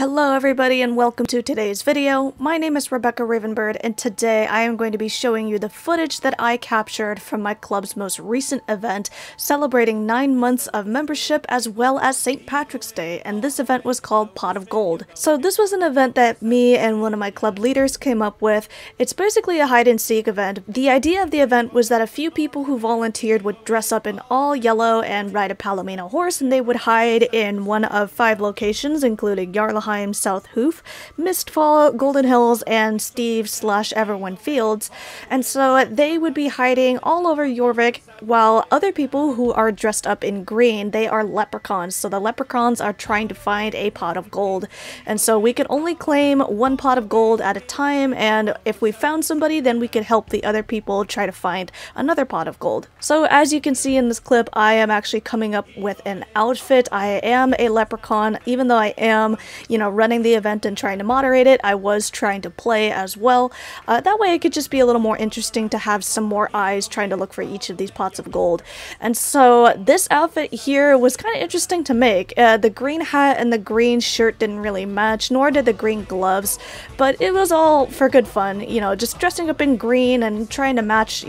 Hello everybody and welcome to today's video. My name is Rebecca RAVENBIRD and today I am going to be showing you the footage that I captured from my club's most recent event celebrating 9 months of membership as well as St. Patrick's Day, and this event was called Pot of Gold. So this was an event that me and one of my club leaders came up with. It's basically a hide and seek event. The idea of the event was that a few people who volunteered would dress up in all yellow and ride a Palomino horse, and they would hide in one of 5 locations including Yarlaheim, South Hoof, Mistfall, Golden Hills, and Steve/Everwin Fields. And so they would be hiding all over Jorvik, while other people who are dressed up in green, they are leprechauns. So the leprechauns are trying to find a pot of gold. And so we could only claim 1 pot of gold at a time, and if we found somebody, then we could help the other people try to find another pot of gold. So as you can see in this clip, I am actually coming up with an outfit. I am a leprechaun, even though I am, running the event and trying to moderate it. I was trying to play as well. That way it could just be a little more interesting to have some more eyes trying to look for each of these pots of gold. And so this outfit here was kind of interesting to make. The green hat and the green shirt didn't really match, nor did the green gloves, but it was all for good fun, just dressing up in green and trying to match,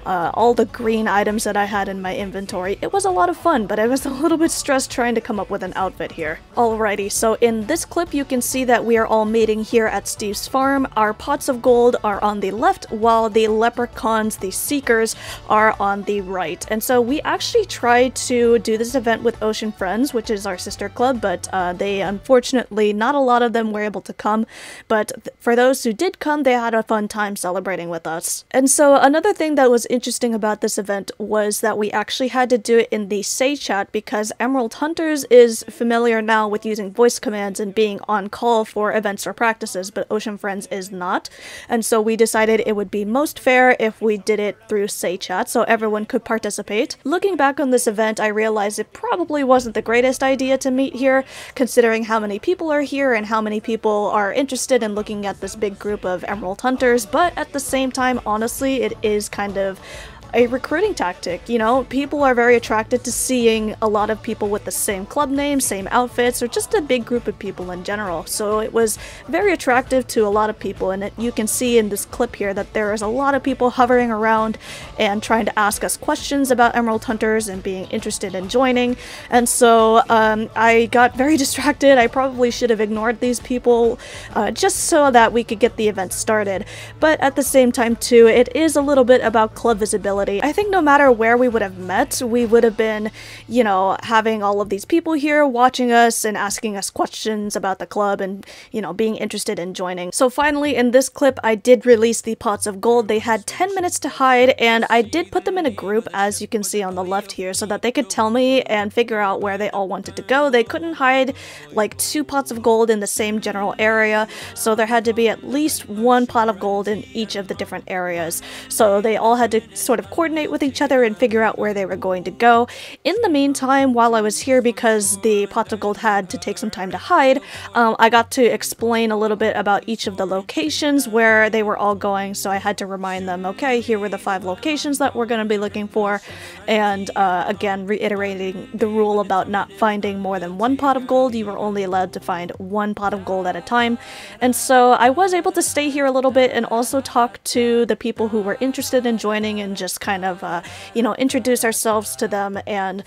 all the green items that I had in my inventory. It was a lot of fun, but I was a little bit stressed trying to come up with an outfit here. Alrighty, so in this clip you can see that we are all meeting here at Steve's farm. Our pots of gold are on the left, while the leprechauns, the seekers, are on the right. And so we actually tried to do this event with Ocean Friends, which is our sister club, but they unfortunately, not a lot of them were able to come, but for those who did come, they had a fun time celebrating with us. And so another thing that was interesting about this event was that we actually had to do it in the Say chat, because Emerald Hunters is familiar now with using voice commands and being on call for events or practices, but Ocean Friends is not. And so we decided it would be most fair if we did it through Say chat so everyone could participate. Looking back on this event, I realized it probably wasn't the greatest idea to meet here, considering how many people are here and how many people are interested in looking at this big group of Emerald Hunters, but at the same time, honestly, it is kind of a recruiting tactic. People are very attracted to seeing a lot of people with the same club name, same outfits, or just a big group of people in general. So it was very attractive to a lot of people, and you can see in this clip here that there is a lot of people hovering around and trying to ask us questions about Emerald Hunters and being interested in joining. And so I got very distracted. I probably should have ignored these people just so that we could get the event started. But at the same time too, it is a little bit about club visibility. I think no matter where we would have met, we would have been, having all of these people here watching us and asking us questions about the club and, being interested in joining. So finally, in this clip, I did release the pots of gold. They had 10 minutes to hide, and I did put them in a group, as you can see on the left here, so that they could tell me and figure out where they all wanted to go. They couldn't hide like 2 pots of gold in the same general area, so there had to be at least 1 pot of gold in each of the different areas. So they all had to sort of coordinate with each other and figure out where they were going to go. In the meantime, while I was here, because the pots of gold had to take some time to hide, I got to explain a little bit about each of the locations where they were all going, so I had to remind them, okay, here were the 5 locations that we're going to be looking for, and again, reiterating the rule about not finding more than 1 pot of gold. You were only allowed to find 1 pot of gold at a time. And so I was able to stay here a little bit and also talk to the people who were interested in joining and just kind of, introduce ourselves to them and,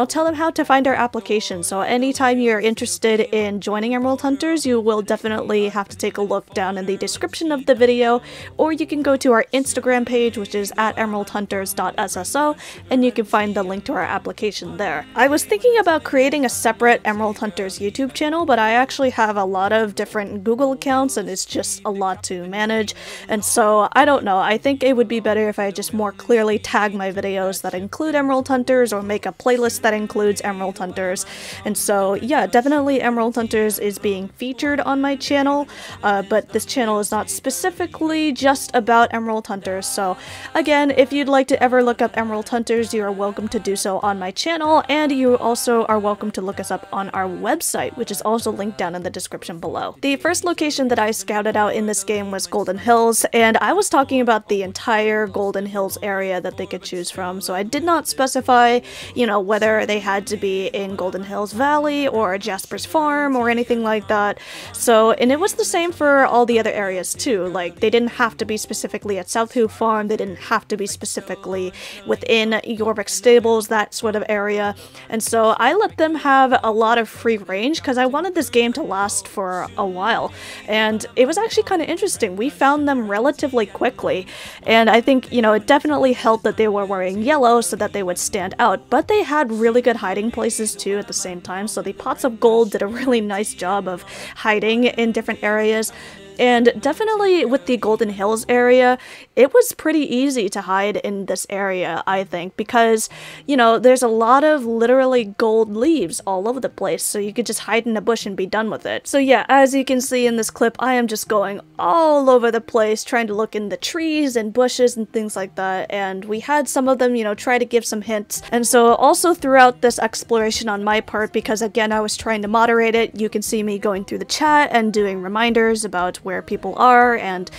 tell them how to find our application. So anytime you're interested in joining Emerald Hunters, you will definitely have to take a look down in the description of the video, or you can go to our Instagram page, which is at emeraldhunters.sso, and you can find the link to our application there. I was thinking about creating a separate Emerald Hunters YouTube channel, but I actually have a lot of different Google accounts, and it's just a lot to manage. And so, I don't know, I think it would be better if I just more clearly tag my videos that include Emerald Hunters, or make a playlist that includes Emerald Hunters. And so yeah, definitely Emerald Hunters is being featured on my channel, but this channel is not specifically just about Emerald Hunters. So again, if you'd like to ever look up Emerald Hunters, you are welcome to do so on my channel, and you also are welcome to look us up on our website, which is also linked down in the description below. The first location that I scouted out in this game was Golden Hills, and I was talking about the entire Golden Hills area area that they could choose from. So I did not specify, you know, whether they had to be in Golden Hills Valley or Jasper's Farm or anything like that. So, and it was the same for all the other areas too. Like, they didn't have to be specifically at South Who Farm, they didn't have to be specifically within Yorvik Stables, that sort of area. And so I let them have a lot of free range because I wanted this game to last for a while. And it was actually kind of interesting. We found them relatively quickly. And I think, you know, it definitely helped that they were wearing yellow so that they would stand out. But they had really good hiding places too at the same time. So the Pots of Gold did a really nice job of hiding in different areas. And definitely with the Golden Hills area, it was pretty easy to hide in this area, I think, because, you know, there's a lot of literally gold leaves all over the place, so you could just hide in a bush and be done with it. So yeah, as you can see in this clip, I am just going all over the place, trying to look in the trees and bushes and things like that, and we had some of them, you know, try to give some hints. And so also throughout this exploration on my part, because again, I was trying to moderate it, you can see me going through the chat and doing reminders about where people are and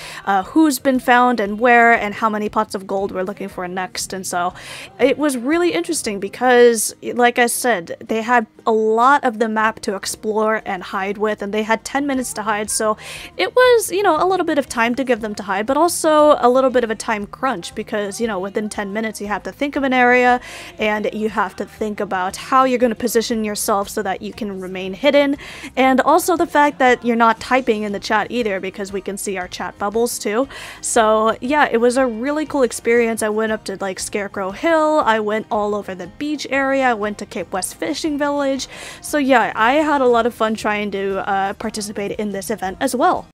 who's been found and where and how many pots of gold we're looking for next. And so it was really interesting because, like I said, they had a lot of the map to explore and hide with, and they had 10 minutes to hide, so it was, you know, a little bit of time to give them to hide, but also a little bit of a time crunch because, you know, within 10 minutes you have to think of an area and you have to think about how you're going to position yourself so that you can remain hidden, and also the fact that you're not typing in the chat either because we can see our chat bubbles too. So yeah, it was a really cool experience. I went up to like Scarecrow Hill, I went all over the beach area, I went to Cape West Fishing Village. So yeah, I had a lot of fun trying to participate in this event as well.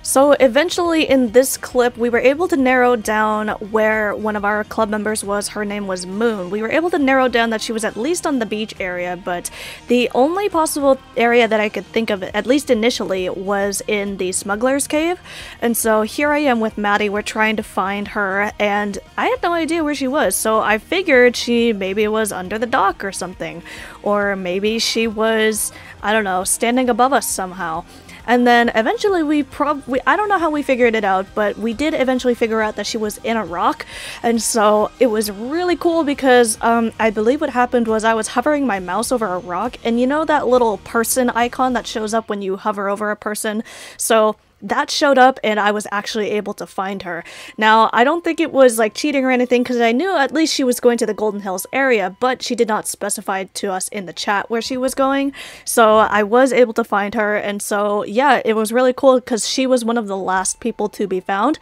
So eventually in this clip, we were able to narrow down where one of our club members was. Her name was Moon. We were able to narrow down that she was at least on the beach area, but the only possible area that I could think of, at least initially, was in the Smuggler's Cave. And so here I am with Maddie, we're trying to find her, and I had no idea where she was, so I figured she maybe was under the dock or something. Or maybe she was, I don't know, standing above us somehow. And then eventually I don't know how we figured it out, but we did eventually figure out that she was in a rock. And so it was really cool because I believe what happened was I was hovering my mouse over a rock, and you know that little person icon that shows up when you hover over a person? So that showed up and I was actually able to find her. Now, I don't think it was like cheating or anything because I knew at least she was going to the Golden Hills area, but she did not specify to us in the chat where she was going. So I was able to find her, and so yeah, it was really cool because she was one of the last people to be found.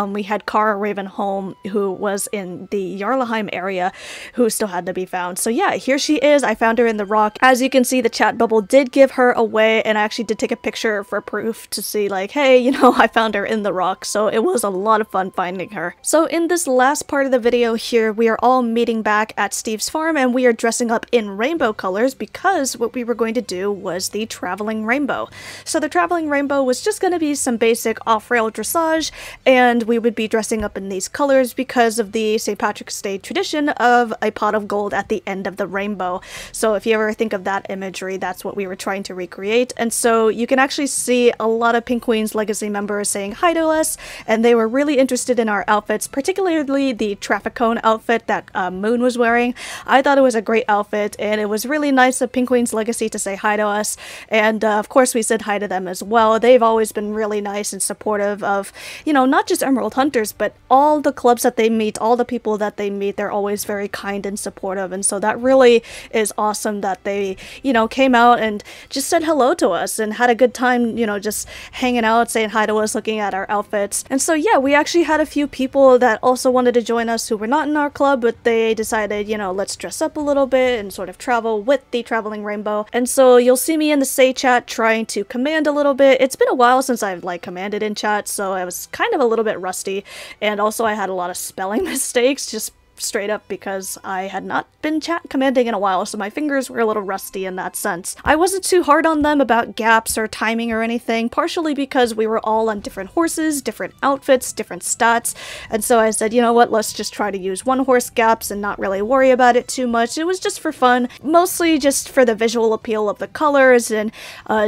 We had Cara Ravenholm, who was in the Jarlaheim area, who still had to be found. So yeah, here she is. I found her in the rock. As you can see, the chat bubble did give her away, and I actually did take a picture for proof to see like, hey, you know, I found her in the rock, so it was a lot of fun finding her. So in this last part of the video here, we are all meeting back at Steve's farm, and we are dressing up in rainbow colors because what we were going to do was the traveling rainbow. So the traveling rainbow was just going to be some basic off-rail dressage, and we would be dressing up in these colors because of the St. Patrick's Day tradition of a pot of gold at the end of the rainbow. So if you ever think of that imagery, that's what we were trying to recreate. And so you can actually see a lot of Pink Queen's Legacy members saying hi to us, and they were really interested in our outfits, particularly the traffic cone outfit that Moon was wearing. I thought it was a great outfit, and it was really nice of Pink Queen's Legacy to say hi to us, and of course we said hi to them as well. They've always been really nice and supportive of, you know, not just Emerald Hunters, but all the clubs that they meet, all the people that they meet. They're always very kind and supportive, and so that really is awesome that they, you know, came out and just said hello to us and had a good time, you know, just hanging out out saying hi to us, looking at our outfits. And so yeah, we actually had a few people that also wanted to join us who were not in our club, but they decided, you know, let's dress up a little bit and sort of travel with the Traveling Rainbow. And so you'll see me in the Say chat trying to command a little bit. It's been a while since I've like commanded in chat, so I was kind of a little bit rusty, and also I had a lot of spelling mistakes, just straight up because I had not been chat commanding in a while, so my fingers were a little rusty in that sense. I wasn't too hard on them about gaps or timing or anything, partially because we were all on different horses, different outfits, different stats, and so I said, you know what, let's just try to use one horse gaps and not really worry about it too much. It was just for fun, mostly just for the visual appeal of the colors and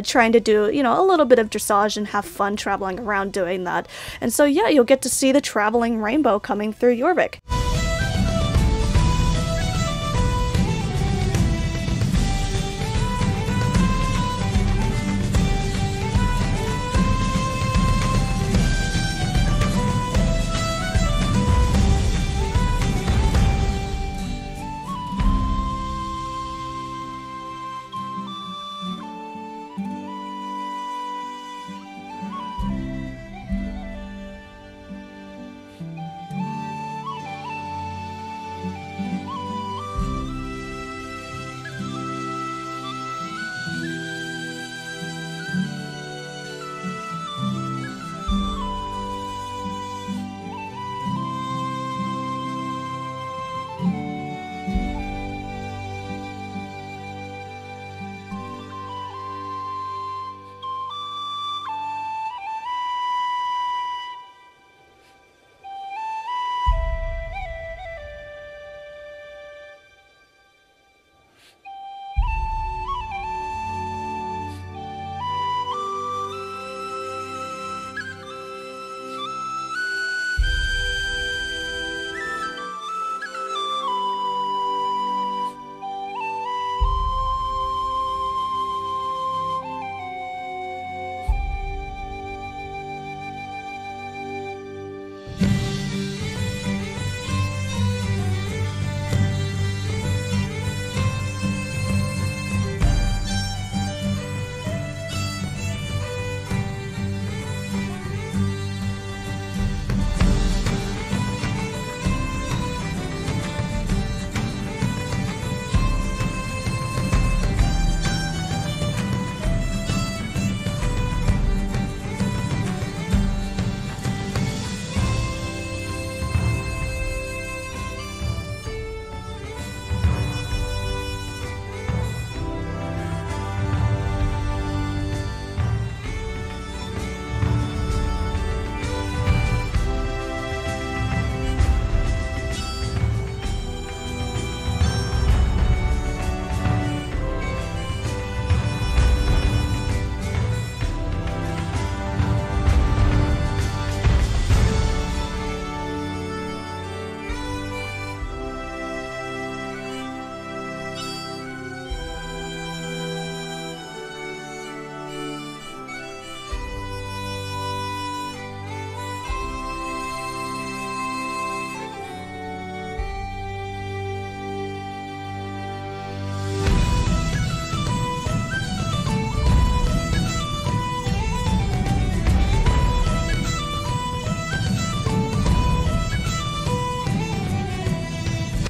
trying to do, you know, a little bit of dressage and have fun traveling around doing that. And so yeah, you'll get to see the Traveling Rainbow coming through Jorvik.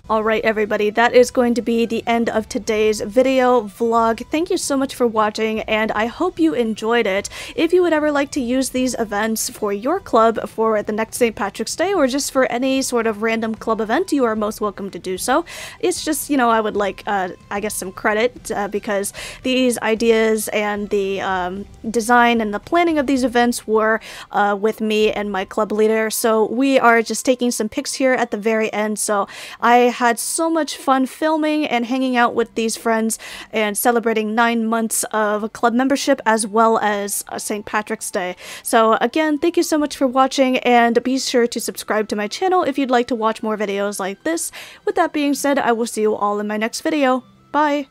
Alright everybody, that is going to be the end of today's video vlog. Thank you so much for watching, and I hope you enjoyed it. If you would ever like to use these events for your club for the next St. Patrick's Day, or just for any sort of random club event, you are most welcome to do so. It's just, you know, I would like, I guess, some credit, because these ideas and the design and the planning of these events were with me and my club leader, so we are just taking some pics here at the very end. So I had so much fun filming and hanging out with these friends and celebrating 9 months of club membership as well as St. Patrick's Day. So again, thank you so much for watching, and be sure to subscribe to my channel if you'd like to watch more videos like this. With that being said, I will see you all in my next video. Bye!